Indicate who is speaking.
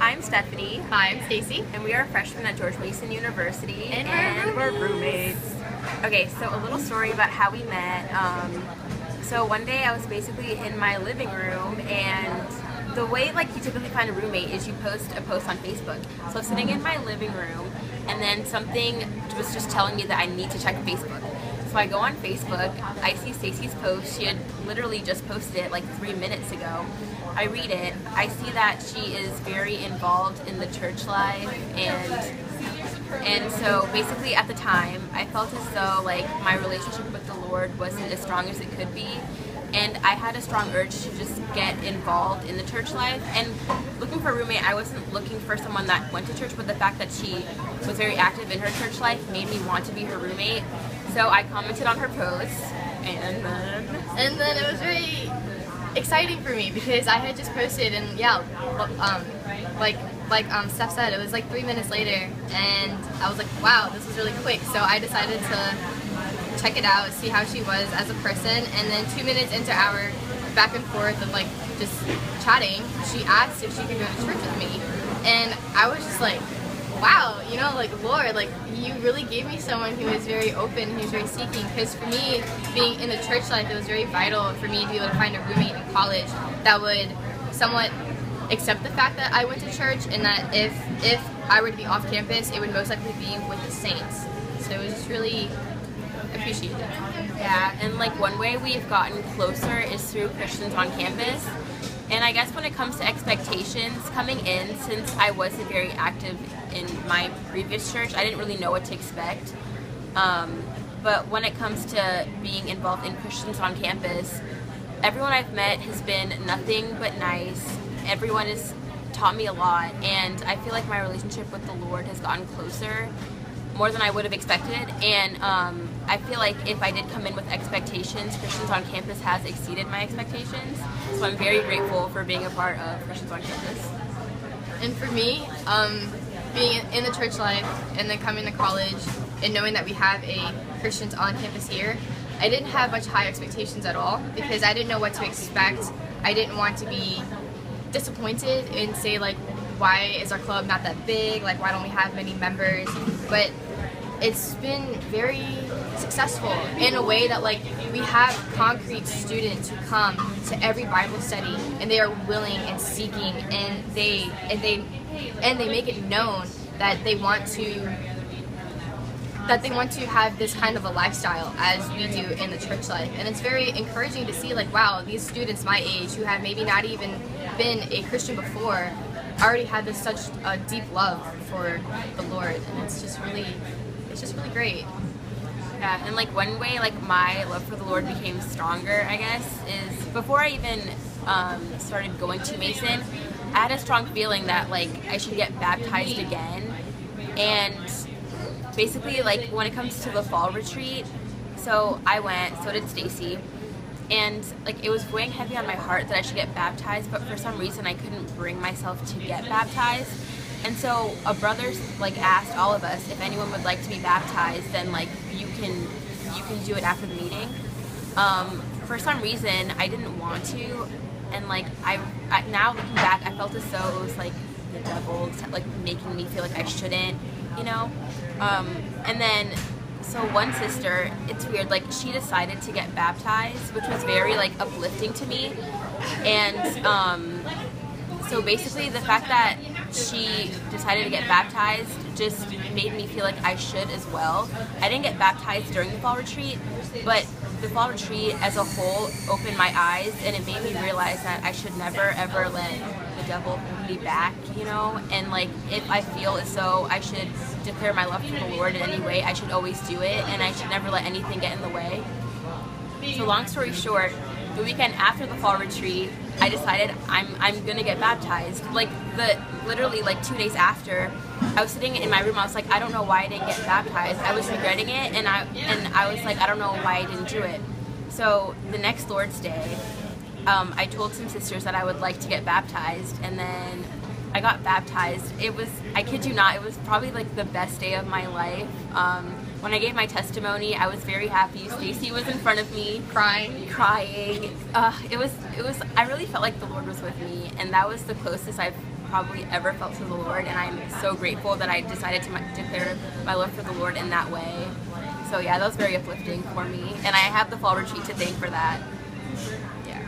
Speaker 1: I'm Stephanie.
Speaker 2: Hi, I'm Stacey.
Speaker 1: And we are freshmen at George Mason University.
Speaker 2: And we're roommates.
Speaker 1: Okay, so a little story about how we met. So one day I was basically in my living room, and the way you typically find a roommate is you post a post on Facebook. So I was sitting in my living room, and then something was just telling me that I need to check Facebook. So I go on Facebook, I see Stacey's post. She had literally just posted it 3 minutes ago. I read it, I see that she is very involved in the church life, and so basically at the time I felt as though my relationship with the Lord wasn't as strong as it could be, and I had a strong urge to just get involved in the church life. And looking for a roommate, I wasn't looking for someone that went to church, but the fact that she was very active in her church life made me want to be her roommate. So I commented on her post, and then
Speaker 2: it was very exciting for me because I had just posted, and Steph said, it was 3 minutes later, and I was like, wow, this was really quick. So I decided to check it out, see how she was as a person, and then 2 minutes into our back and forth of just chatting, she asked if she could go to church with me, and I was just like, wow, Lord, you really gave me someone who is very open, who's very seeking. Because for me, being in the church life, it was very vital for me to be able to find a roommate in college that would somewhat accept the fact that I went to church, and that if I were to be off campus, it would most likely be with the saints. So it was just really appreciated.
Speaker 1: Yeah, and one way we've gotten closer is through Christians on campus. And I guess when it comes to expectations coming in, since I wasn't very active in my previous church, I didn't really know what to expect. But when it comes to being involved in Christians on campus, everyone I've met has been nothing but nice. Everyone has taught me a lot, and I feel like my relationship with the Lord has gotten closer, more than I would have expected. And I feel like if I did come in with expectations, Christians on campus has exceeded my expectations. So I'm very grateful for being a part of Christians on campus.
Speaker 2: And for me, being in the church life and then coming to college and knowing that we have a Christians on campus here, I didn't have much high expectations at all because I didn't know what to expect. I didn't want to be disappointed and say why is our club not that big? Why don't we have many members? But it's been very successful in a way that we have concrete students who come to every Bible study, and they are willing and seeking, and they make it known that they want to have this kind of a lifestyle as we do in the church life. And it's very encouraging to see wow, these students my age who have maybe not even been a Christian before already had such a deep love for the Lord, and it's just really great.
Speaker 1: Yeah, and one way my love for the Lord became stronger, I guess, is before I even started going to Mason, I had a strong feeling that I should get baptized again. And basically when it comes to the fall retreat, so I went, so did Stacey, and it was weighing heavy on my heart that I should get baptized, but for some reason I couldn't bring myself to get baptized. And so a brother asked all of us if anyone would like to be baptized, then you can do it after the meeting. For some reason I didn't want to, and I now looking back, I felt as though it was the devil making me feel I shouldn't, and then so one sister, it's weird, she decided to get baptized, which was very uplifting to me. And so basically the fact that she decided to get baptized just made me feel I should as well. I didn't get baptized during the fall retreat, but the fall retreat as a whole opened my eyes, and it made me realize that I should never ever let the devil hold me back, and if I feel as though I should declare my love for the Lord in any way, I should always do it, and I should never let anything get in the way. So long story short, the weekend after the fall retreat, I decided I'm gonna get baptized. Literally 2 days after, I was sitting in my room. I was I don't know why I didn't get baptized. I was regretting it, and I was I don't know why I didn't do it. So the next Lord's Day, I told some sisters that I would like to get baptized, and then I got baptized. It was, I kid you not, it was probably the best day of my life. When I gave my testimony, I was very happy. Stacey was in front of me, crying. It was. I really felt like the Lord was with me, and that was the closest I've probably ever felt to the Lord, and I'm so grateful that I decided to declare my love for the Lord in that way. So yeah, that was very uplifting for me, and I have the fall retreat to thank for that. Yeah.